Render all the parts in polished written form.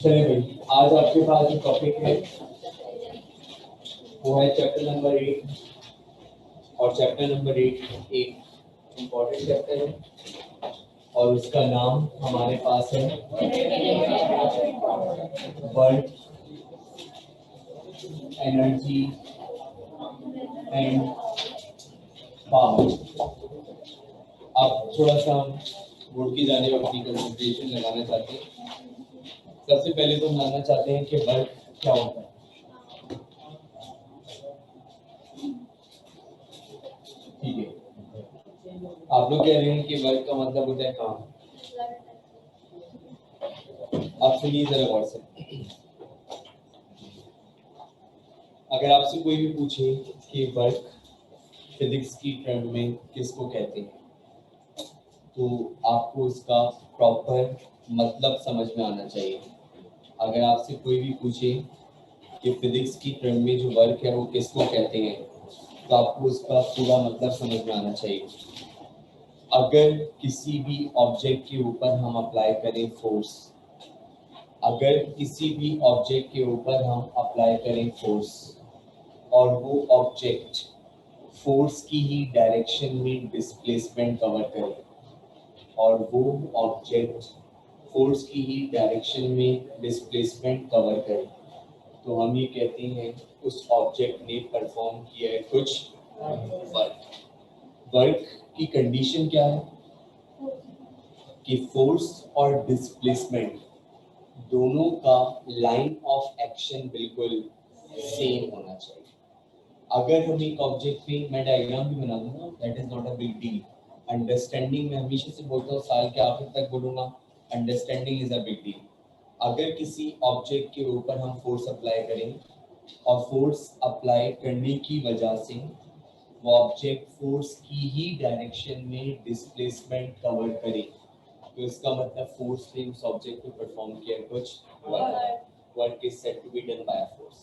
चलिए भाई, आज आपके पास जो टॉपिक है वो है चैप्टर नंबर 8। और चैप्टर नंबर 8 एक इम्पोर्टेंट चैप्टर है और उसका नाम हमारे पास है वर्क, एनर्जी एंड पावर। अब थोड़ा सा हम बोर्ड की जाने अपनी कंसंट्रेशन लगाना चाहते हैं। सबसे पहले तो हम जानना चाहते हैं कि वर्क क्या होता है। ठीक है, आप लोग कह रहे हैं कि वर्क का मतलब होता है काम। आप सुनिए जरा गौर से। अगर आपसे कोई भी पूछे कि वर्क फिजिक्स की टर्म में किसको कहते हैं, तो आपको इसका प्रॉपर मतलब समझ में आना चाहिए। अगर आपसे कोई भी पूछे कि फिजिक्स की टर्म में जो वर्क है वो किसको कहते हैं, तो आपको उसका पूरा मतलब समझ में आना चाहिए। अगर किसी भी ऑब्जेक्ट के ऊपर हम अप्लाई करें फोर्स, अगर किसी भी ऑब्जेक्ट के ऊपर हम अप्लाई करें फोर्स और वो ऑब्जेक्ट फोर्स की ही डायरेक्शन में डिस्प्लेसमेंट कवर करे और वो ऑब्जेक्ट फोर्स की ही डायरेक्शन में डिस्प्लेसमेंट कवर करे, तो हम ये कहते हैं उस ऑब्जेक्ट ने परफॉर्म किया है कुछ वर्क। वर्क की कंडीशन क्या है कि फोर्स और डिस्प्लेसमेंट दोनों का लाइन ऑफ एक्शन बिल्कुल सेम होना चाहिए। अगर हम एक ऑब्जेक्ट पे, मैं डायग्राम भी बना दूंगा, that is not a big deal. Understanding में हमेशा से बोलता हूँ, साल के आखिर तक बोलूंगा, understanding is a big deal. अगर किसी ऑब्जेक्ट के ऊपर हम फोर्स अप्लाई करें और फोर्स अप्लाई करने की वजह से वो ऑब्जेक्ट फोर्स की ही डायरेक्शन में डिस्प्लेसमेंट कवर करे, तो इसका मतलब फोर्स ने उस ऑब्जेक्ट पे परफॉर्म किया कुछ work. Work is said to be done by force.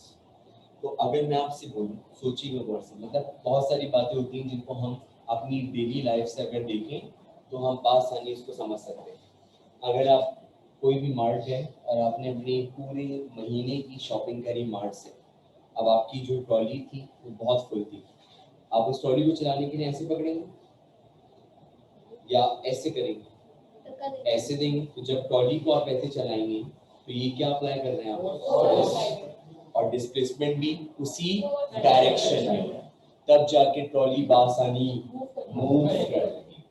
तो अगर मैं आपसे बोलूं, सोचिएगा गौर से, मतलब बहुत सारी बातें होती हैं जिनको हम अपनी डेली लाइफ से अगर देखें तो हम आसानी इसको समझ सकते हैं। अगर आप कोई भी मार्ट है और आपने अपने पूरे महीने की शॉपिंग करी मार्ट से, अब आपकी जो ट्रॉली थी वो बहुत फुल थी, आप उस ट्रॉली को चलाने के लिए ऐसे पकड़ेंगे या ऐसे करेंगे? ऐसे देंगे। तो जब ट्रॉली को आप ऐसे चलाएंगे तो ये क्या अप्लाई कर रहे हैं आप, और डिस्प्लेसमेंट भी उसी डायरेक्शन में, तब जाके ट्रॉली बासानी मूव करेगी।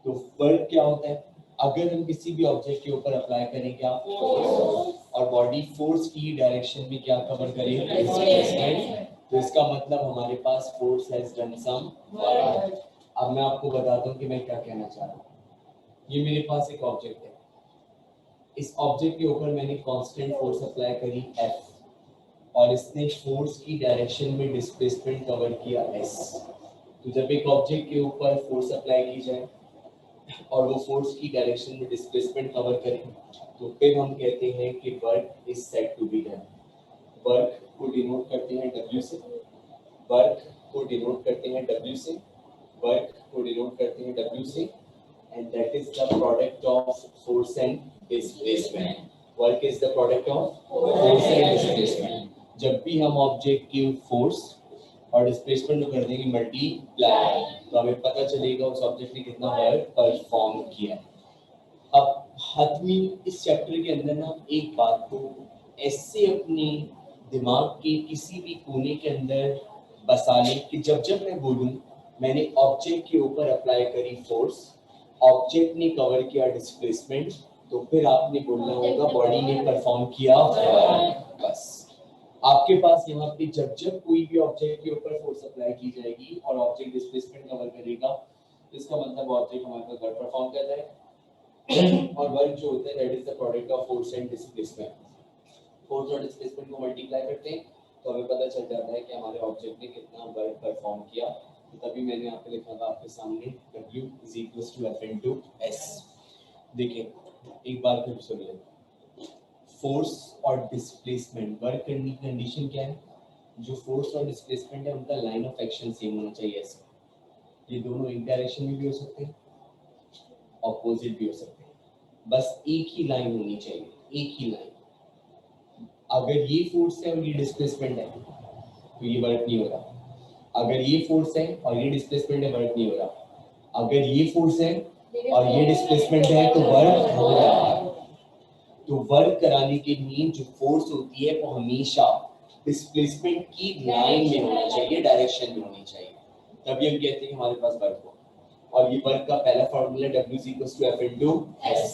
तो वर्क क्या होता है, अगर हम किसी भी ऑब्जेक्ट के ऊपर अप्लाई करें क्या और बॉडी फोर्स की डायरेक्शन में क्या कवर करे, डिस्प्लेसमेंट, तो इसका मतलब हमारे पास force has done some work. अब मैं आपको बताता हूँ कि मैं क्या कहना चाह रहा हूँ। ये मेरे पास एक ऑब्जेक्ट है, इस ऑब्जेक्ट के ऊपर मैंने कांस्टेंट फोर्स अप्लाई करी F और इसने फोर्स की डायरेक्शन में डिस्प्लेसमेंट कवर किया S। तो जब एक ऑब्जेक्ट के ऊपर फोर्स अप्लाई की जाए और वो फोर्स की डायरेक्शन में डिस्प्लेसमेंट कवर करे, तो फिर हम कहते हैं कि work is said to be done. Work को डिनोट करते हैं W से, वर्क को डिनोट करते हैं W से, वर्क को डिनोट करते हैं W से, and that is the product of force and displacement. Work is the product of force and displacement. जब भी हम ऑब्जेक्ट की फोर्स और डिस्प्लेसमेंट को कर देंगे मल्टीप्लाई, तो हमें पता चलेगा उस ऑब्जेक्ट ने कितना वर्क परफॉर्म किया। अब हतमी इस चैप्टर के अंदर ना एक बात को ऐसे अपने दिमाग के किसी भी कोने के अंदर बसा लें कि जब जब मैं बोलूं मैंने ऑब्जेक्ट के ऊपर अप्लाई करी फोर्स, ऑब्जेक्ट ने कवर किया डिस्प्लेसमेंट, तो फिर आपने बोलना होगा बॉडी ने परफॉर्म किया वर्क। बस आपके पास यहाँ पे जब जब कोई भी ऑब्जेक्ट के ऊपर फोर्स अप्लाई की जाएगी और ऑब्जेक्ट डिस्प्लेसमेंट कवर करेगा, तो इसका मतलब ऑब्जेक्ट हमारे पास वर्क परफॉर्म कर रहा है। और वर्क जो होता है that is the product of force and displacement. Force और डिस्प्लेसमेंट को मल्टीप्लाई करते हैं तो हमें पता चल जाता है कि हमारे ऑब्जेक्ट ने कितना वर्क परफॉर्म किया। तो तभी मैंने यहाँ पे लिखा था आपके सामने W is equals to F into S। देखिए एक बार फिर सुन लें, फोर्स और डिस्प्लेसमेंट वर्क करने की कंडीशन क्या है, जो फोर्स और डिस्प्लेसमेंट है उनका लाइन ऑफ एक्शन सेम होना चाहिए। ऐसे ये दोनों एक डायरेक्शन में भी हो सकते हैं, ऑपोजिट भी हो सकते हैं, बस एक ही लाइन होनी चाहिए, एक ही लाइन। अगर ये फोर्स है और ये डिस्प्लेसमेंट है तो ये वर्क नहीं हो रहा। अगर ये फोर्स है और ये डिस्प्लेसमेंट है, वर्क नहीं हो रहा। अगर ये फोर्स है और ये डिस्प्लेसमेंट है तो वर्क हो रहा है। तो वर्क कराने के लिए जो फोर्स होती है वो हमेशा डिस्प्लेसमेंट की लाइन में होनी चाहिए, डायरेक्शन में होनी चाहिए, तभी हम कहते हैं हमारे पास वर्क हो। और ये वर्क का पहला formula W = F into S।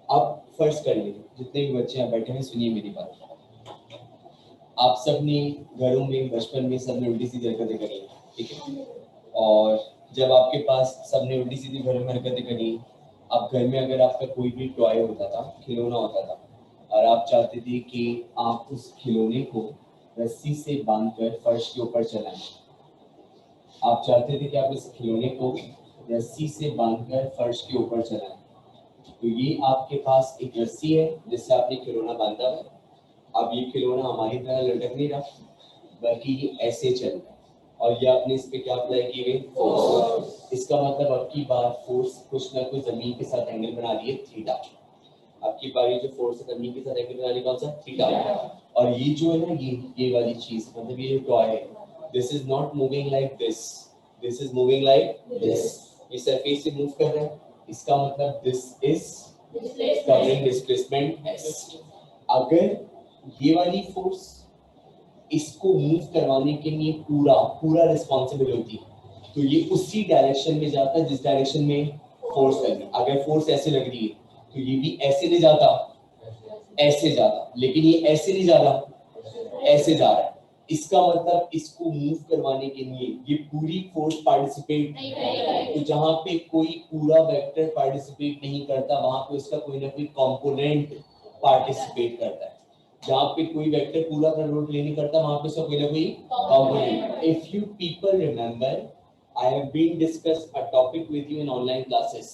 अब फर्स्ट कर लीजिए, जितने भी बच्चे यहाँ बैठे हैं सुनिए मेरी बात। आप सब ने घरों में बचपन में सबने उल्टी सीधी हरकतें करी, ठीक है? और जब आपके पास सबने उल्टी सीधी घरों में हरकतें करी, अब घर में अगर आपका कोई भी टॉय होता था, खिलौना होता था, और आप चाहते थे कि आप उस खिलौने को रस्सी से बांधकर फर्श के ऊपर चलाएं, आप चाहते थे कि आप इस खिलौने को रस्सी से बांधकर फर्श के ऊपर चलाएं, तो ये आपके पास एक रस्सी है जिससे आपने खिलौना बांधा है। अब ये खिलौना हमारी तरह लटक नहीं रहा, बल्कि ये ऐसे चल रहा है, और ये आपने इस पे क्या अप्लाई की गई? फोर्स। इसका मतलब अब की बार फोर्स कुछ ना कुछ जमीन के साथ एंगल बना रही है, थीटा। अब की बार ये जो फोर्स है जमीन के साथ एंगल बना रही है, कौन सा? थीटा। और ये जो है ना, ये वाली चीज, मतलब ये जो टॉय है, this is not moving like this, this is moving like this. ये सरफेस से मूव कर रहा है, इसका मतलब this is covering displacement S. अगर ये वाली फोर्स इसको मूव करवाने के लिए पूरा रिस्पॉन्सिबल होती है, तो ये उसी डायरेक्शन में जाता है जिस डायरेक्शन में फोर्स लगी। अगर फोर्स ऐसे लग रही है तो ये भी ऐसे नहीं जाता, ऐसे जाता, लेकिन ये ऐसे नहीं जा रहा, ऐसे जा रहा है। इसका मतलब इसको मूव करवाने के लिए ये पूरी फोर्स पार्टिसिपेट, तो जहां पे कोई पूरा वेक्टर पार्टिसिपेट नहीं करता, वहां पे उसका कोई ना कोई कंपोनेंट पार्टिसिपेट करता है। जहाँ पे कोई वेक्टर पूरा कंट्रोल प्ले नहीं करता, वहां पे उसका कोई ना कोई component. If you people remember, I have been discuss a topic with you in online classes,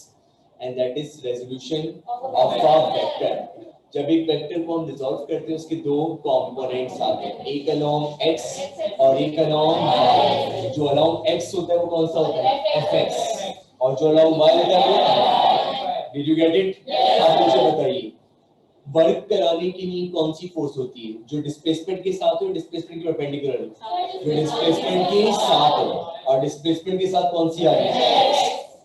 and that is resolution of a vector. जब एक वेक्टर को हम रिजॉल्व करते हैं, उसके दो कंपोनेंट्स आते हैं, एक अलोंग x और एक अलोंग y। जो अलोंग x होता है वो कौन सा होता है? fx। और जो अलोंग y होता है वो, डिड यू गेट इट? अब मुझे बताइए, वर्क कराने के लिए कौन सी फोर्स होती है? जो डिस्प्लेसमेंट के साथ हो, डिस्प्लेसमेंट के परपेंडिकुलर हो? जो डिस्प्लेसमेंट के साथ हो, और डिस्प्लेसमेंट के साथ कौन सी आ रही है?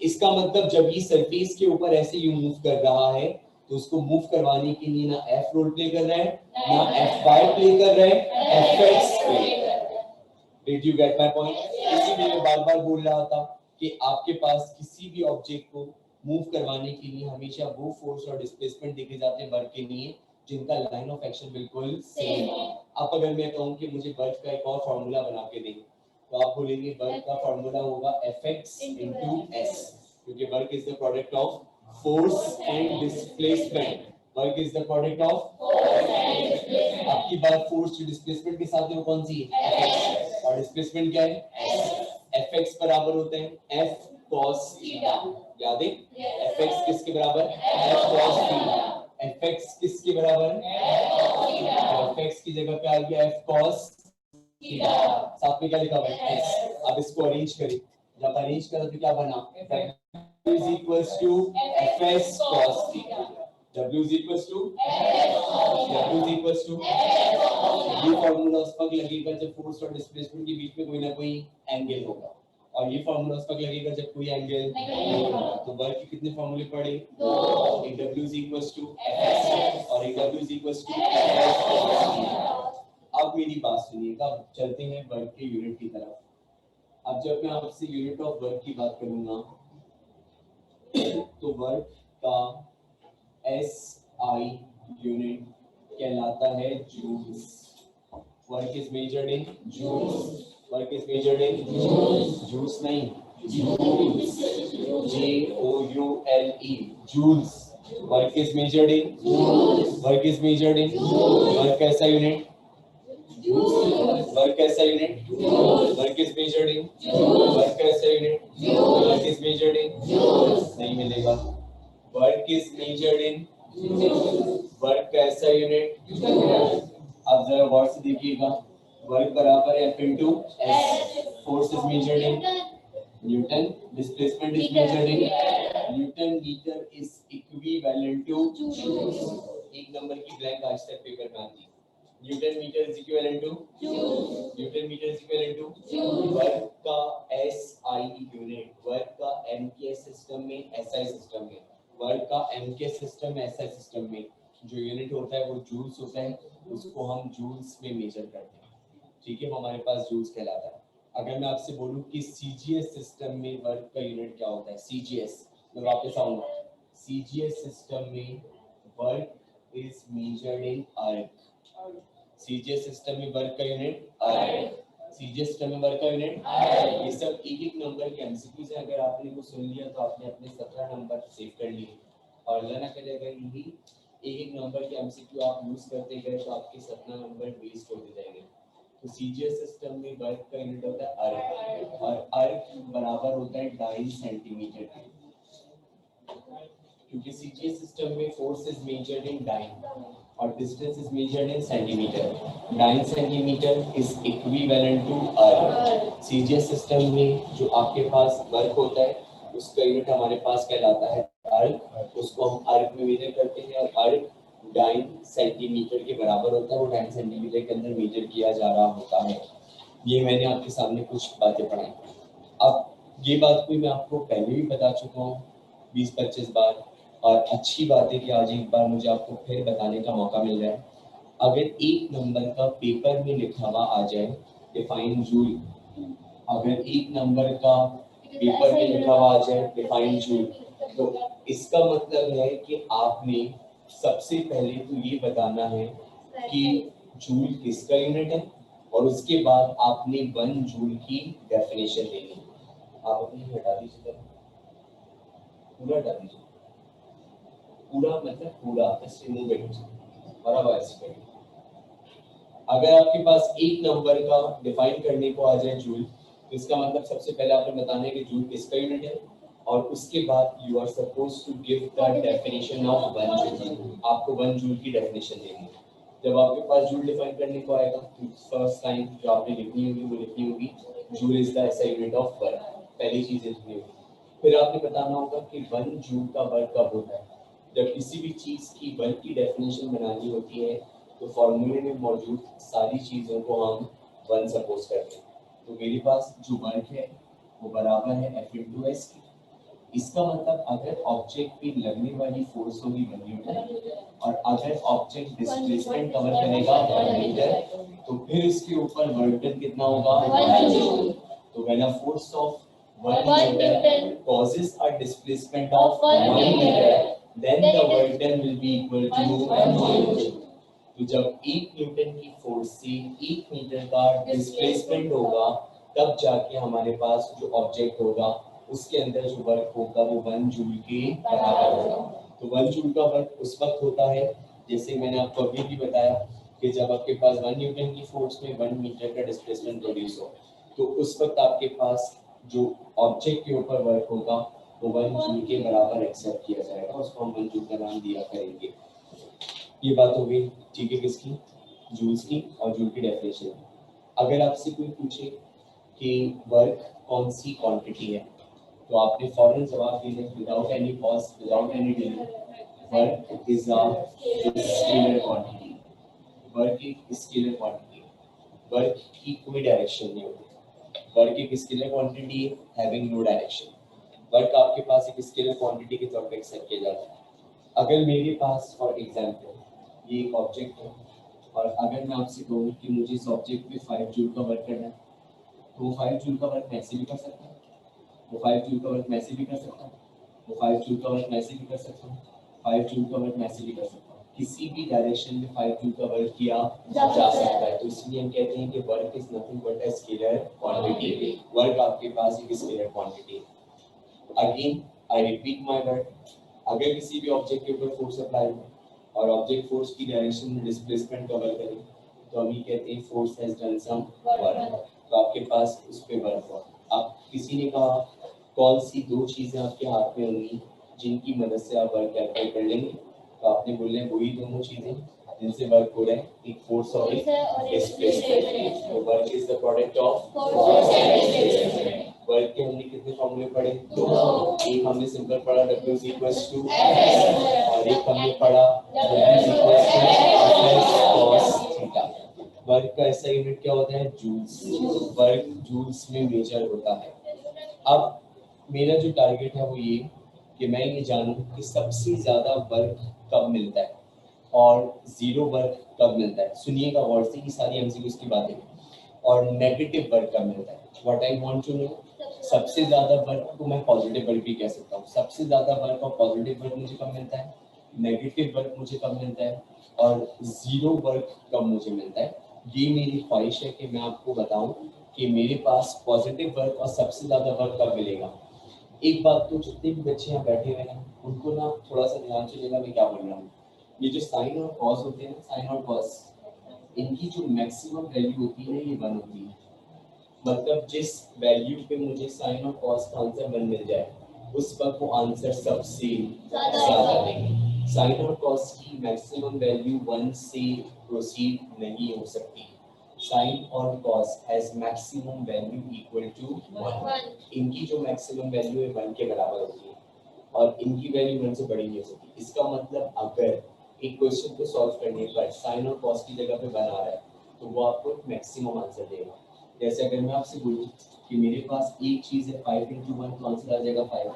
इसका मतलब जब ये सरफेस के ऊपर ऐसे यू मूव कर रहा है, तो उसको मूव करवाने के लिए ना F रोल प्ले कर रहा है, ना Fy प्ले कर रहा है, Fx प्ले कर रहा है। Did you get my point? इसीलिए मैं बार-बार बोल रहा था कि आपके पास किसी भी ऑब्जेक्ट को मूव करवाने के लिए हमेशा वो फोर्स और डिस्प्लेसमेंट देखे जाते हैं वर्क के लिए जिनका लाइन ऑफ एक्शन बिल्कुल सेम है। अब अगर मैं कहूं कि मुझे वर्क का एक और फार्मूला बना के दें, तो आप बोलेंगे वर्क का फार्मूला होगा Fx into S, क्योंकि work is the product of force and displacement. Work is the product of force and displacement. आपकी बात फोर्स टू डिस्प्लेसमेंट के साथ है, वो कौन सी है? Fx। और डिस्प्लेसमेंट क्या है? Fx बराबर होते हैं F cos थीटा। याद है? Fx किसके बराबर? F cos theta. Fx किसके बराबर? F cos theta. Fx की जगह पे आ गया F cos थीटा, साथ में क्या लिखा हुआ है? S। अब इसको अरेंज करें, जब अरेंज करा तो क्या बना? W is equals to Fs cos theta। W is equals to W is equals to ये फॉर्मूला उस वक्त लगेगा जब फोर्स और डिस्प्लेसमेंट के बीच में कोई ना कोई एंगल होगा, और ये फॉर्मूला उस वक्त लगेगा जब कोई एंगल नहीं होगा। तो वर्क के कितने फॉर्मूले पढ़े? दो। एक W is equals to Fs और एक W is equals to Fs cos theta। अब मेरी बात सुनिएगा, चलते हैं वर्क के यूनिट की तरफ। अब जब मैं आपसे यूनिट ऑफ वर्क की बात करूंगा, तो वर्क का SI यूनिट कहलाता है joules. Work is measured in joules. Work is measured in joules. Joules नहीं, joules, JOULE, joules. Work is measured in joules. Work is measured in joules. Work कैसा unit? Work कैसा unit? Work is measured in work कैसा unit? Work is measured in नहीं मिलेगा। Work is measured in work कैसा unit? अब जरा गौर से देखिएगा, वर्क बराबर है F into S। Force is measured in newton, displacement is measured in newton meter is equivalent to joules. एक नंबर की ब्लैंक आज तक पेपर में आती है, newton meter is equivalent to newton meter is equivalent to work का SI unit, work का MKS system में, एसआई सिस्टम में, वर्क का एमकेएस सिस्टम में, एसआई सिस्टम में जो यूनिट होता है वो जूल्स होता है, उसको हम जूल्स में मेजर करते हैं, ठीक है, वो हमारे पास जूल्स कहलाता है। अगर मैं आपसे बोलूं कि सीजीएस सिस्टम में वर्क का यूनिट क्या होता है, सीजीएस, मैं वापस आऊंगा, सीजीएस सिस्टम में वर्क इज मेजर्ड इन अर्क, सीजीएस सिस्टम में वर्क का यूनिट अर्क, सीजीएस सिस्टम में वर्क का यूनिट अर्क। ये सब एक एक नंबर के एमसीक्यूज हैं, अगर आपने को सुन लिया तो आपने अपने 17 नंबर सेव कर लिए, और अल्लाह ना करे अगर यही एक एक नंबर के एमसीक्यू आप यूज करते गए तो आपके 17 नंबर वेस्ट होते जाएंगे। तो सीजीएस सिस्टम में वर्क का यूनिट होता है अर्क, और अर्क बराबर होता है 2.5 सेंटीमीटर के, क्योंकि सीजीएस सिस्टम में force is measured in dyne और distance is measured in centimetre, 2.5 centimetre is equivalent to erg. CGS system में जो आपके पास वर्क होता है उसका यूनिट हमारे पास कहलाता है अर्क, उसको हम अर्क में मेजर करते हैं, और अर्क 2.5 सेंटीमीटर के बराबर होता है, वो 2.5 सेंटीमीटर के अंदर मेजर किया जा रहा होता है। ये मैंने आपके सामने कुछ बातें पढ़ाई। अब ये बात भी मैं आपको पहले भी बता चुका हूँ 20-25 बार, और अच्छी बात है कि आज एक बार मुझे आपको फिर बताने का मौका मिल रहा है। अगर एक नंबर का पेपर में लिखा हुआ आ जाए डिफाइन जूल, अगर एक नंबर का पेपर में लिखा हुआ आ जाए डिफाइन जूल, तो इसका मतलब है कि आपने सबसे पहले तो ये बताना है कि जूल किसका यूनिट है, और उसके बाद आपने 1 जूल की डेफिनेशन देनी है। आप अपनी हटा दीजिए, पूरा हटा दीजिए, पूरा मतलब पूरा, जस्ट रिमूव इट और अब ऐसे करिए। अगर आपके पास एक नंबर का डिफाइन करने को आ जाए जूल, तो इसका मतलब सबसे पहले आपने बताना है कि जूल किसका यूनिट है, और उसके बाद you are supposed to give the definition of 1 joule, आपको 1 जूल की डेफिनेशन देनी है। जब आपके पास जूल डिफाइन करने को आएगा तो फर्स्ट लाइन जो आपने लिखनी होगी वो लिखनी होगी joule is the SI unit of work, पहली चीज लिखनी होगी। फिर आपने बताना होगा कि 1 जूल का वर्क कब होता है, जब किसी भी चीज की वर्क की डेफिनेशन बनानी होती है तो फॉर्मूले में मौजूद सारी चीजों को हम 1 सपोज करते हैं। तो मेरे पास जो वर्क है वो बराबर है F into S की। इसका मतलब अगर ऑब्जेक्ट पे लगने वाली फोर्स होगी 1 न्यूटन, और अगर ऑब्जेक्ट डिस्प्लेसमेंट कवर करेगा 1 मीटर, तो फिर इसके ऊपर वर्क डन कितना होगा 1 जूल। तो when a force of 1 Newton causes a displacement of 1 meter, then the work done will be equal to 1 joule। तो जब 1 न्यूटन की फोर्स से 1 मीटर का डिस्प्लेसमेंट होगा, तब जाके हमारे पास जो ऑब्जेक्ट होगा उसके अंदर जो वर्क होगा वो 1 जूल के बराबर होगा। तो 1 जूल का वर्क उस वक्त होता है, जैसे मैंने आपको अभी भी बताया, कि जब आपके पास 1 न्यूटन की फोर्स में 1 मीटर का डिस्प्लेसमेंट प्रोड्यूस हो, तो उस वक्त आपके पास जो ऑब्जेक्ट के ऊपर वर्क होगा वो 1 जूल के बराबर एक्सेप्ट किया जाएगा, उसको हम 1 जूल का नाम दिया करेंगे। ये बात हो गई, ठीक है, किसकी, जूल्स की और जूल की डेफिनेशन की। अगर आपसे कोई पूछे कि वर्क कौन सी क्वांटिटी है, तो आपने फौरन जवाब देना without any pause, without any delay, work is a scalar quantity. Work एक स्केलर क्वांटिटी, वर्क की कोई डायरेक्शन नहीं होती, वर्क एक scalar quantity having no direction. Work आपके पास एक स्केलर क्वांटिटी के तौर पे एक्सेप्ट किया जाता है। अगर मेरे पास फॉर एग्जांपल ये एक ऑब्जेक्ट है, और अगर मैं आपसे कहूँ कि मुझे इस ऑब्जेक्ट पे 5 जूल का वर्क करना है, तो वो 5 जूल का वर्क मैं ऐसे भी कर सकता हूँ, वो 5 जूल का वर्क मैं ऐसे भी कर सकता हूँ, वो 5 जूल का वर्क मैं ऐसे भी कर सकता हूँ, 5 जूल का वर्क मैं ऐसे भी कर सकता हूँ। किसी भी डायरेक्शन में 5 जूल का वर्क किया जा सकता है। तो इसलिए हम कहते हैं कि work is nothing but a scalar quantity. Work आपके पास एक स्केलर क्वांटिटी है। Again I repeat my word, अगर किसी भी ऑब्जेक्ट के ऊपर फोर्स अप्लाई हो और ऑब्जेक्ट फोर्स की डायरेक्शन में डिस्प्लेसमेंट कवर करे, तो हम ये कहते हैं force has done some work. तो आपके पास उस पे वर्क हुआ। आप किसी ने कहा कौन सी 2 चीजें आपके हाथ में होंगी जिनकी मदद से आप वर्क कैलकुलेट कर लेंगे, तो आपने बोलना है वही दोनों चीजें जिनसे वर्क हो रहा है, एक फोर्स और एक डिस्प्लेसमेंट। तो work is the product of force and displacement. Work के हमने कितने फॉर्मूले पढ़े, 2। एक हमने सिंपल पढ़ा W is equals to F, और एक हमने पढ़ा W is equals to F cos theta. Work का ऐसा यूनिट क्या होता है, जूल्स। वर्क जूल्स में मेजर होता है। अब मेरा जो टारगेट है वो ये कि मैं ये जानूं कि सबसे ज्यादा वर्क कब मिलता है और जीरो वर्क कब मिलता है। सुनिएगा गौर से, ये सारी एमसीक्यूज की बातें हैं। और नेगेटिव वर्क कब मिलता है, what I want to know. सबसे ज्यादा वर्क को मैं पॉजिटिव वर्क भी कह सकता हूँ। सबसे ज्यादा वर्क और पॉजिटिव वर्क मुझे कब मिलता है, नेगेटिव वर्क मुझे कब मिलता है, और जीरो वर्क कब मुझे मिलता है। ये मेरी ख्वाहिश है कि मैं आपको बताऊं कि मेरे पास पॉजिटिव वर्क और सबसे ज्यादा वर्क कब मिलेगा। एक बात तो जितने भी बच्चे यहाँ बैठे हुए हैं उनको ना थोड़ा सा ध्यान चलेगा मैं क्या बोल रहा हूँ। ये जो साइन और कॉस होते हैं, साइन और कॉस, इनकी जो मैक्सिमम वैल्यू होती है ये 1 होती है। मतलब जिस वैल्यू पे मुझे साइन और कॉस का आंसर 1 मिल जाए उस वक्त वो आंसर सबसे ज्यादा देंगे। साइन और कॉस की मैक्सिमम वैल्यू 1 से प्रोसीड नहीं हो सकती। साइन और cos has maximum value equal to 1। इनकी जो मैक्सिमम वैल्यू है 1 के बराबर होती है और इनकी वैल्यू 1 से बड़ी नहीं हो सकती। इसका मतलब अगर एक क्वेश्चन को सॉल्व करने पर साइन और कॉस की जगह पे 1 आ रहा है तो वो आपको मैक्सिमम आंसर देगा। जैसे अगर मैं आपसे बोलूं कि मेरे पास एक चीज है 5 into 1 तो आंसर आ जाएगा 5,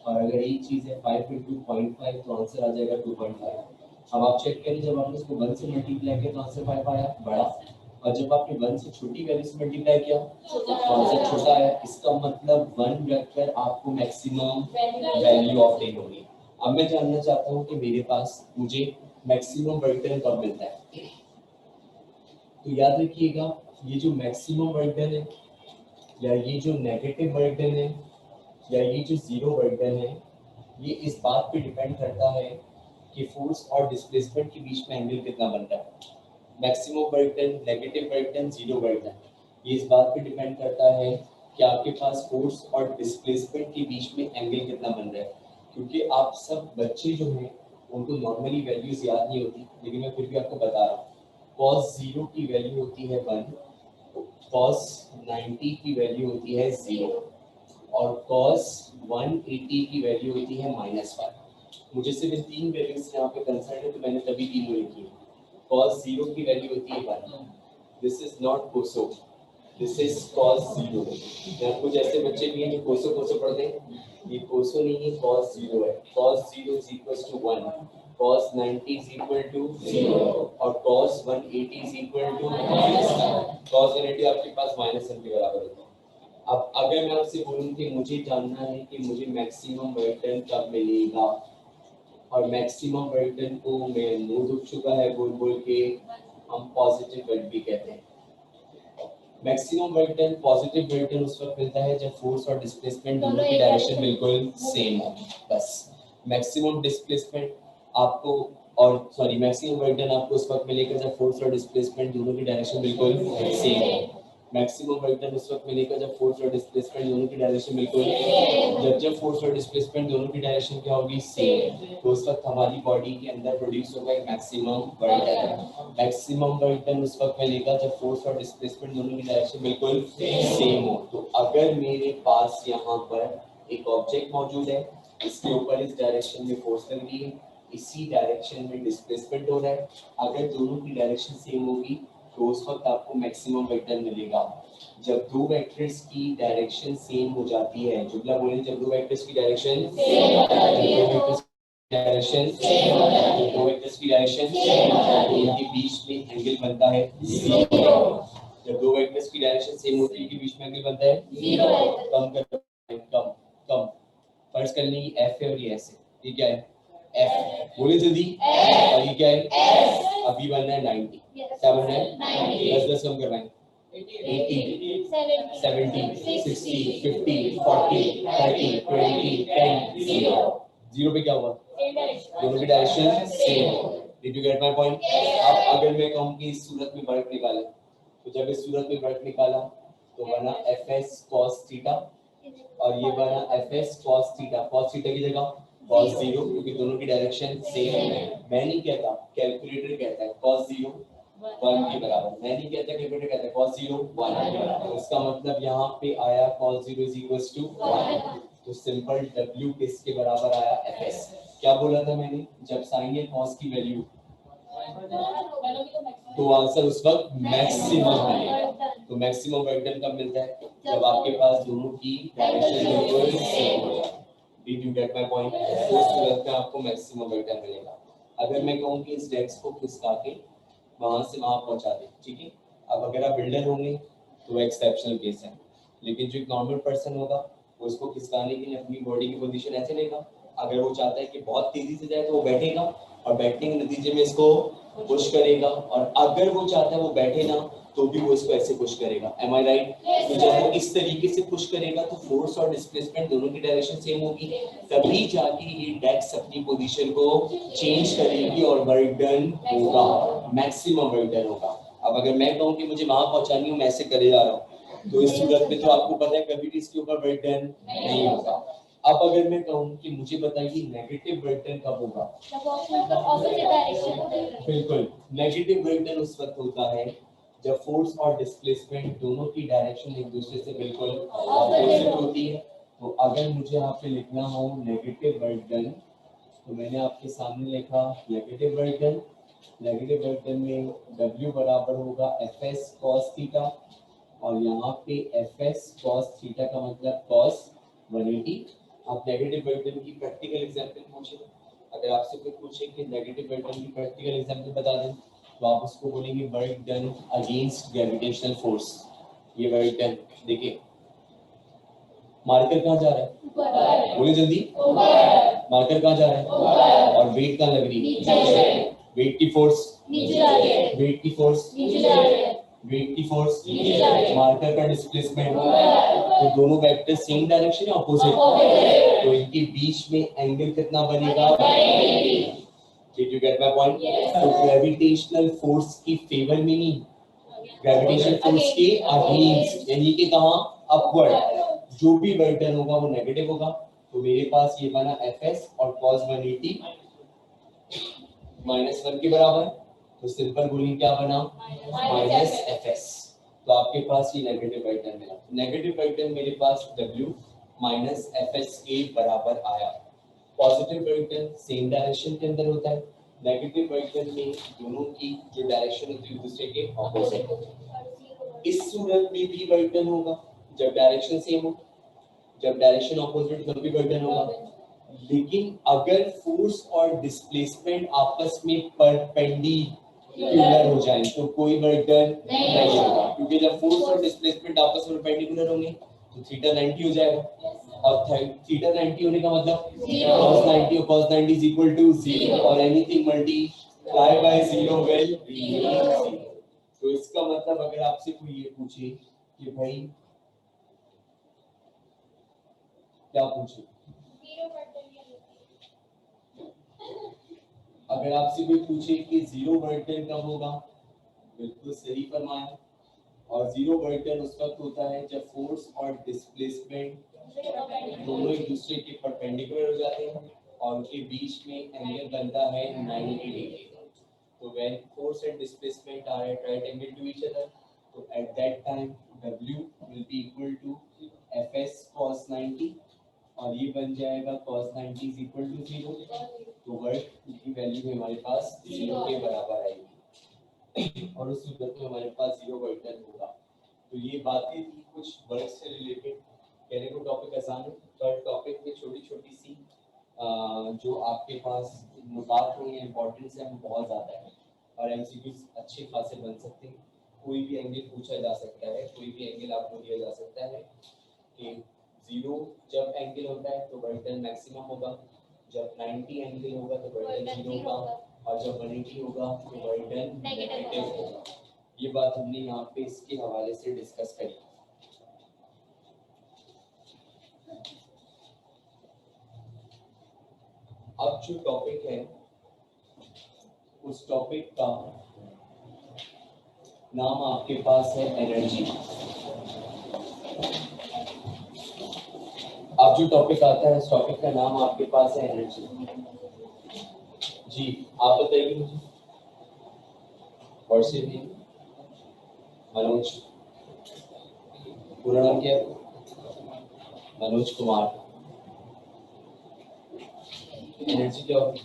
और अगर एक चीज है 5 into 0.5 तो आंसर आ जाएगा 2.5। अब आप चेक करें, जब आपने इसको 1 से मल्टीप्लाई किया तो आंसर 5 आया बड़ा, और जब आपने 1 से छोटी वैल्यू से मल्टीप्लाई किया तो आंसर छोटा आया। इसका मतलब 1 रखकर आपको मैक्सिमम वैल्यू ऑब्टेन होगी। अब मैं जानना चाहता हूँ कि मेरे पास मुझे मैक्सिमम वर्क डन कब मिलता है। तो याद रखिएगा, ये जो मैक्सिमम वर्क डन है या ये जो नेगेटिव वर्क डन है या ये जो जीरो वर्क डन है, ये इस बात पे डिपेंड करता है कि फोर्स और डिस्प्लेसमेंट के बीच में एंगल कितना बनता है। Maximum work done, negative work done, zero work done, ये इस बात पे डिपेंड करता है कि आपके पास फोर्स और डिस्प्लेसमेंट के बीच में एंगल कितना बन रहा है। क्योंकि आप सब बच्चे जो हैं उनको नॉर्मली वैल्यूज याद नहीं होती, लेकिन मैं फिर भी आपको बता रहा हूँ। cos 0 की वैल्यू होती है 1, cos 90 की वैल्यू होती है 0, और cos 180 की वैल्यू होती है -1। मुझे सिर्फ इन 3 वैल्यूज यहाँ पे कंसर्न है तो मैंने तभी तीनों लिखी है। cos 0 की वैल्यू होती है 1, दिस इज नॉट कोसो, दिस इज cos 0। मैं आपको जैसे बच्चे भी हैं जो कोसो कोसो पढ़ते हैं, ये कोसो नहीं है, cos 0 है। cos 0 is equals to 1, cos 90 is equal to 0 और cos 180 is equal to -1। cos 180 आपके पास -1 के बराबर होता है। अब अगर मैं आपसे बोलूं कि मुझे जानना है कि मुझे मैक्सिमम वर्क डन कब मिलेगा, और मैक्सिमम वर्क डन को मैं मुंह दुख चुका है बोल बोल के हम पॉजिटिव वर्क भी कहते हैं। Maximum work done, positive work done उस वक्त मिलता है जब फोर्स और डिस्प्लेसमेंट दोनों की डायरेक्शन बिल्कुल सेम हो। बस मैक्सिमम डिस्प्लेसमेंट आपको और सॉरी मैक्सिमम वर्क डन आपको उस वक्त मिलेगा जब फोर्स और डिस्प्लेसमेंट दोनों की डायरेक्शन बिल्कुल सेम हो। मैक्सिमम वर्क डन उस वक्त मिलेगा जब फोर्स और डिस्प्लेसमेंट दोनों की डायरेक्शन बिल्कुल, जब फोर्स और डिस्प्लेसमेंट दोनों की डायरेक्शन क्या होगी, सेम, तो उस वक्त हमारी बॉडी के अंदर प्रोड्यूस होगा एक maximum work done. Maximum work done उस वक्त मिलेगा जब फोर्स और डिस्प्लेसमेंट दोनों की डायरेक्शन बिल्कुल सेम हो। तो अगर मेरे पास यहाँ पर एक ऑब्जेक्ट मौजूद है, इसके ऊपर इस डायरेक्शन में फोर्स लग रही है, इसी डायरेक्शन में डिस्प्लेसमेंट हो रहा है, अगर दोनों की डायरेक्शन सेम होगी तो उस वक्त आपको मैक्सिमम वर्क डन मिलेगा। जब दो वेक्टर्स की डायरेक्शन सेम हो जाती है, जुमला बोले, जब दो वेक्टर्स की डायरेक्शन सेम हो जाती है, डायरेक्शन सेम हो जाती है, दो वेक्टर्स की डायरेक्शन सेम हो जाती है, इनके बीच में एंगल बनता है 0। जब दो वेक्टर्स की डायरेक्शन सेम होती है, इनके बीच में एंगल बनता है 0। कम कर कम कम फर्ज कर लेंगे एफ है और ये एस है, ये क्या है एफ, बोले जल्दी, और ये क्या है एस। अभी बनना है 90, क्या बनना है 90, 10 कम करवाएं, 80, 70, 60, 50, 40, 30, 20, 10, 0। 0 पे क्या हुआ, दोनों की direction same. Did you get my point. अब अगर मैं कहूं कि इस सूरत में वर्क निकालें, तो जब इस सूरत में वर्क निकाला तो बना fs cos थीटा, और ये बना fs cos theta, cos theta की जगह cos 0, क्योंकि दोनों की डायरेक्शन सेम है। मैं नहीं कहता, कैलकुलेटर कहता है cos 0 1 के बराबर, मैं नहीं कहता, कैलकुलेटर कहता है cos 0 1। तो इसका मतलब यहाँ पे आया cos 0 is equals to 1। तो सिंपल w किसके बराबर आया fs। क्या बोला था मैंने, जब sin या cos की वैल्यू तो आंसर उस वक्त मैक्सिमम है। तो मैक्सिमम वर्क डन कब मिलता है? जब आपके पास दोनों की डायरेक्शन बिल्कुल सेम हो जाए। Did you get my point? तो इस सूरत में आपको मैक्सिमम वर्क डन मिलेगा। अगर मैं कहूँ कि इस डेस्क को खिसका के वहां से वहां पहुंचा दे, ठीक है। अब अगर आप बिल्डर होंगे तो एक्सेप्शनल केस है, लेकिन जो एक नॉर्मल पर्सन होगा वो इसको खिसकाने के लिए अपनी बॉडी की पोजीशन ऐसे लेगा। अगर वो चाहता है कि बहुत तेजी से जाए तो वो बैठेगा और बैठने के नतीजे में इसको पुश करेगा, और अगर वो चाहता है वो बैठे ना तो भी वो इसको ऐसे पुश करेगा। एम आई राइट? तो जब वो इस तरीके से पुश करेगा तो फोर्स और डिस्प्लेसमेंट दोनों की डायरेक्शन सेम होगी, तभी जाके ये डेस्क अपनी पोजीशन को चेंज करेगी और वर्क डन होगा, मैक्सिमम वर्क डन होगा। अब अगर मैं कहूँ कि मुझे वहां पहुंचानी हो, मैं ऐसे करे जा रहा हूँ, तो इस सूरत में तो आपको पता है कभी भी इसके ऊपर वर्क डन नहीं होगा। अब अगर मैं कहूँ कि मुझे बताइए नेगेटिव वर्क डन कब होगा? बिल्कुल, नेगेटिव वर्क डन उस वक्त होता है जब फोर्स और डिस्प्लेसमेंट दोनों की डायरेक्शन एक दूसरे से बिल्कुल ऑपोजिट होती है। तो अगर मुझे यहाँ पे लिखना हो नेगेटिव वर्क डन, तो मैंने आपके सामने लिखा negative work done. Negative work done में W बराबर होगा Fs cos थीटा, और यहाँ पे Fs cos थीटा का मतलब cos 180। आप नेगेटिव वर्क डन की प्रैक्टिकल एग्जांपल पूछे, अगर आपसे कोई पूछे कि नेगेटिव वर्क डन की प्रैक्टिकल एग्जांपल बता दें, तो आप उसको बोलेंगे work done against gravitational force. ये वर्क डन देखिए, मार्कर कहाँ जा रहा है? बोले जल्दी। मार्कर कहाँ जा रहा है? और वेट कहाँ लग रही है? वेट की फोर्स वेट की फोर्स वेट की फोर्स, मार्कर का डिस्प्लेसमेंट। तो दोनों वेक्टर सेम डायरेक्शन है ऑपोजिट, तो इनके बीच में एंगल कितना बनेगा? Did you get my point? तो ग्रेविटेशनल फोर्स की फेवर में नहीं, ग्रेविटेशनल फोर्स के अगेंस्ट, यानी कि कहाँ? अपवर्ड। जो भी वर्क डन होगा वो नेगेटिव होगा। तो मेरे पास ये बना Fs और cos 180 -1 के बराबर, तो सिंपल बोलिंग क्या बना? Minus Fs। तो आपके पास ये नेगेटिव वर्क डन मिला। नेगेटिव वर्क डन मेरे पास W माइनस Fs के बराबर आया। Positive work done same direction के अंदर होता है, नेगेटिव वर्क डन में दोनों की जो डायरेक्शन होती है एक दूसरे के ऑपोजिट। इस सूरत में भी वर्क डन होगा जब डायरेक्शन सेम हो, जब डायरेक्शन ऑपोजिट तब भी वर्क डन होगा। लेकिन अगर फोर्स और डिस्प्लेसमेंट आपस में परपेंडिकुलर हो जाए तो कोई वर्क डन नहीं होगा, क्योंकि जब फोर्स और डिस्प्लेसमेंट आपस में परपेंडिकुलर होंगे तो थीटा 90 हो जाएगा, और थीटा 90 होने का मतलब cos 90 और cos 90 is equal to 0, और anything multiply by 0 will be 0। तो इसका मतलब अगर आपसे कोई ये पूछे कि भाई क्या पूछे, अगर आपसे कोई पूछे कि जीरो वर्क डन कब होगा, बिल्कुल सही फरमाया। और जीरो वर्क डन उस वक्त होता है जब फोर्स और डिस्प्लेसमेंट दोनों एक दूसरे के परपेंडिकुलर हो जाते हैं और उनके बीच में एंगल बनता है 90 डिग्री। तो when force and displacement are at right angle to each other, तो at that time W will be equal to Fs cos 90, और ये बन जाएगा cos 90 is equal to 0। तो वर्क की वैल्यू हमारे पास 0 के बराबर आएगी और उस सूरत में हमारे पास 0 वर्क डन होगा। तो ये बातें थी कुछ वर्क से रिलेटेड। कहने को टॉपिक आसान है, पर टॉपिक में छोटी छोटी सी जो आपके पास बात हुई है, इंपॉर्टेंस है, वो बहुत ज़्यादा है और एमसीक्यूज अच्छे खासे बन सकते हैं। कोई भी एंगल पूछा जा सकता है, कोई भी एंगल आपको दिया जा सकता है कि 0 जब एंगल होता है तो वर्क डन मैक्सिमम होगा, जब 90 एंगल होगा तो वर्क डन 0 होगा, और जब 180 होगा तो वर्क डन नेगेटिव होगा। ये बात हमने यहाँ पे इसके हवाले से डिस्कस करी। अब जो टॉपिक है उस टॉपिक का नाम आपके पास है एनर्जी। अब जो टॉपिक आता है उस टॉपिक का नाम आपके पास है एनर्जी। जी आप बताइए मुझे, और से भी मनोज, पूरा नाम क्या है? मनोज कुमार। एनर्जी क्या होगी?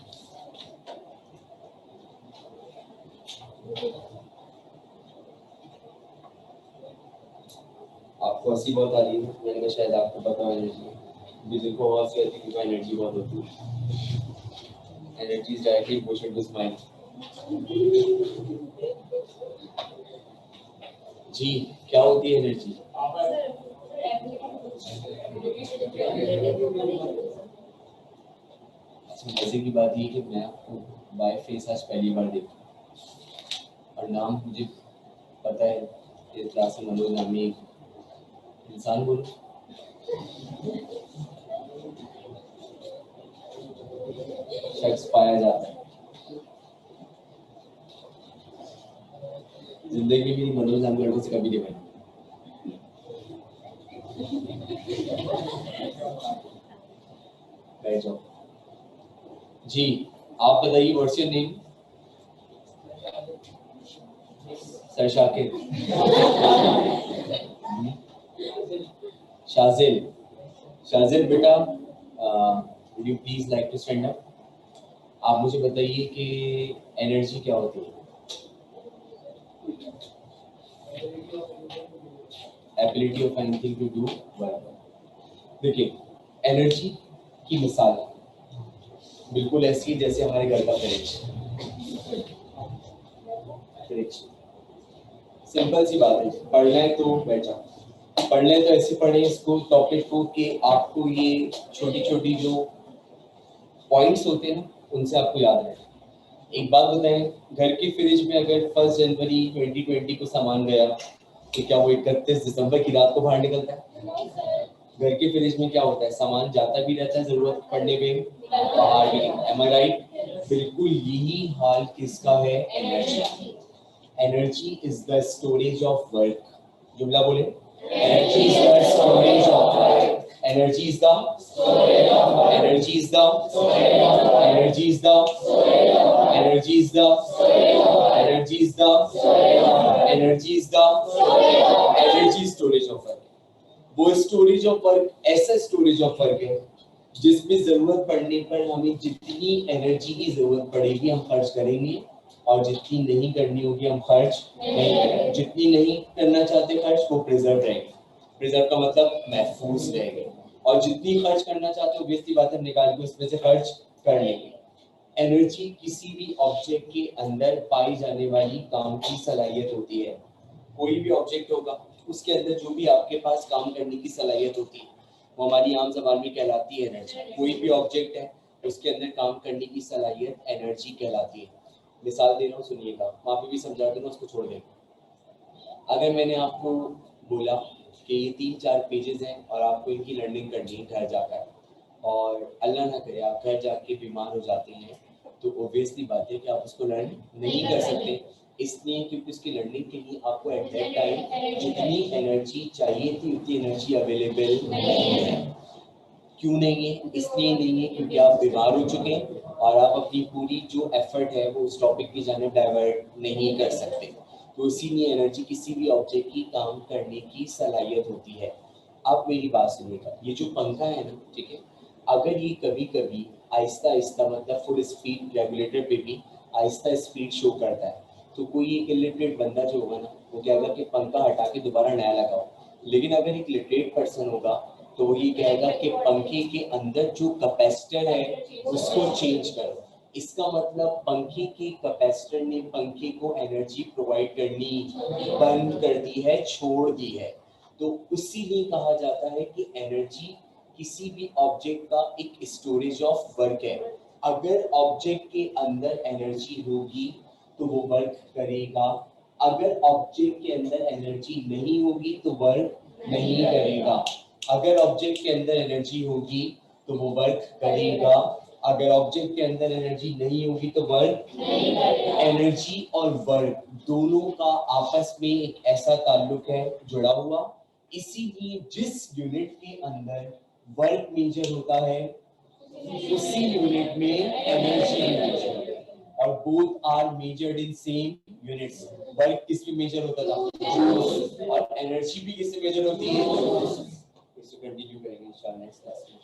आपको हंसी बहुत आ रही है, मैंने कहा शायद आपको पता हो एनर्जी। दिल को आवाज कहती है क्योंकि एनर्जी बहुत होती है। Energy is directly emotion to smile. जी क्या होती है एनर्जी? अच्छा, मजे की बात ये कि मैं आपको बाय फेस आज पहली बार देखा और नाम मुझे पता है कि क्लास में मनोज नामी एक इंसान बोलो शख्स पाया जाता है। जिंदगी में मनोज नाम लड़कों से कभी नहीं बनी। बैठ जाओ जी। आप बताइए what's your name? Sir Shakir. Shajil. Shajil बेटा, would you please like to stand up? आप मुझे बताइए कि एनर्जी क्या होती है? Ability of anything to do work. देखिए, एनर्जी की मिसाल बिल्कुल ऐसी है जैसे हमारे घर का फ्रिज। सिंपल सी बात है, पढ़ना है तो बैठा, पढ़ना है तो ऐसे पढ़े इसको टॉपिक को कि आपको ये छोटी छोटी जो पॉइंट्स होते हैं ना उनसे आपको याद रहे। एक बात बताएं, घर के फ्रिज में अगर 1 जनवरी 2020 को सामान गया तो क्या वो 31 दिसंबर की रात को बाहर निकलता है? घर के फ्रिज में क्या होता है, सामान जाता भी रहता है जरूरत पड़ने पे, बाहर भी। एम आई राइट? बिल्कुल यही हाल किसका है? Energy. Energy is the storage of work. जुमला बोले, energy is the storage of work. Energy is the energy is the energy is the energy is the energy is the energy is the energy storage of work. वो storage of work ऐसा storage of work है जिसमें जरूरत पड़ने पर हमें जितनी energy की जरूरत पड़ेगी हम खर्च करेंगे और जितनी नहीं करनी होगी हम खर्च नहीं करेंगे। जितनी नहीं करना चाहते खर्च वो प्रिजर्व रहेंगे। प्रिजर्व का मतलब महफूज रहेंगे। और जितनी खर्च करना चाहते हो बेसिक बात है निकाल के उसमें से खर्च कर लेंगे। एनर्जी किसी भी ऑब्जेक्ट के अंदर पाई जाने वाली काम की सलाहियत होती है। कोई भी ऑब्जेक्ट होगा उसके अंदर जो भी आपके पास काम करने की सलाहियत होती है वो हमारी आम ज़बान में कहलाती है एनर्जी। कोई भी ऑब्जेक्ट है उसके अंदर काम करने की सलाहियत एनर्जी कहलाती है। मिसाल दे रहा हूँ सुनिएगा, वहाँ पे भी समझा दूंगा, उसको छोड़ दें। अगर मैंने आपको बोला कि ये 3-4 पेजेस हैं और आपको इनकी लर्निंग करनी है घर जाकर, और अल्लाह ना करे आप घर जाके बीमार हो जाते हैं, तो ऑब्वियसली बात है कि आप उसको लर्न नहीं कर सकते। इसलिए क्योंकि उसकी लर्निंग के लिए आपको एट दैट टाइम जितनी एनर्जी चाहिए थी उतनी एनर्जी अवेलेबल नहीं है। क्यों नहीं है? इसलिए नहीं है क्योंकि आप बीमार हो चुके हैं और आप अपनी पूरी जो एफर्ट है वो उस टॉपिक की जाने डाइवर्ट नहीं कर सकते। तो इसीलिए एनर्जी किसी भी ऑब्जेक्ट की काम करने की सलाहियत होती है। आप मेरी बात सुनिएगा, ये जो पंखा है ना, ठीक है, अगर ये कभी कभी आहिस्ता आहिस्ता मतलब फुल स्पीड रेगुलेटर पे भी आहिस्ता स्पीड शो करता है तो कोई एक इलिटरेट बंदा जो होगा ना वो क्या होगा कि पंखा हटा के दोबारा नया लगाओ। लेकिन अगर एक लिटरेट पर्सन होगा तो वो ये कहेगा कि पंखे के अंदर जो कैपेसिटर है उसको चेंज करो। इसका मतलब पंखे के कैपेसिटर ने पंखे को एनर्जी प्रोवाइड करनी बंद कर दी है, छोड़ दी है। तो इसीलिए कहा जाता है कि एनर्जी किसी भी ऑब्जेक्ट का एक स्टोरेज ऑफ वर्क है। अगर ऑब्जेक्ट के अंदर एनर्जी होगी तो वो वर्क करेगा, अगर ऑब्जेक्ट के अंदर एनर्जी नहीं होगी तो वर्क नहीं करेगा। अगर ऑब्जेक्ट के अंदर एनर्जी होगी तो वो वर्क करेगा, अगर ऑब्जेक्ट के अंदर एनर्जी नहीं होगी तो वर्क नहीं करेगा। एनर्जी और वर्क दोनों का आपस में एक ऐसा ताल्लुक है जुड़ा हुआ, इसीलिए जिस यूनिट के अंदर वर्क मेजर होता है उसी यूनिट में एनर्जी मेजर होता है। और both are measured in same units. Work किस में मेजर होता था और एनर्जी भी किस में मेजर होती है। इसको कंटिन्यू करेंगे इंशाल्लाह नेक्स्ट क्लास में।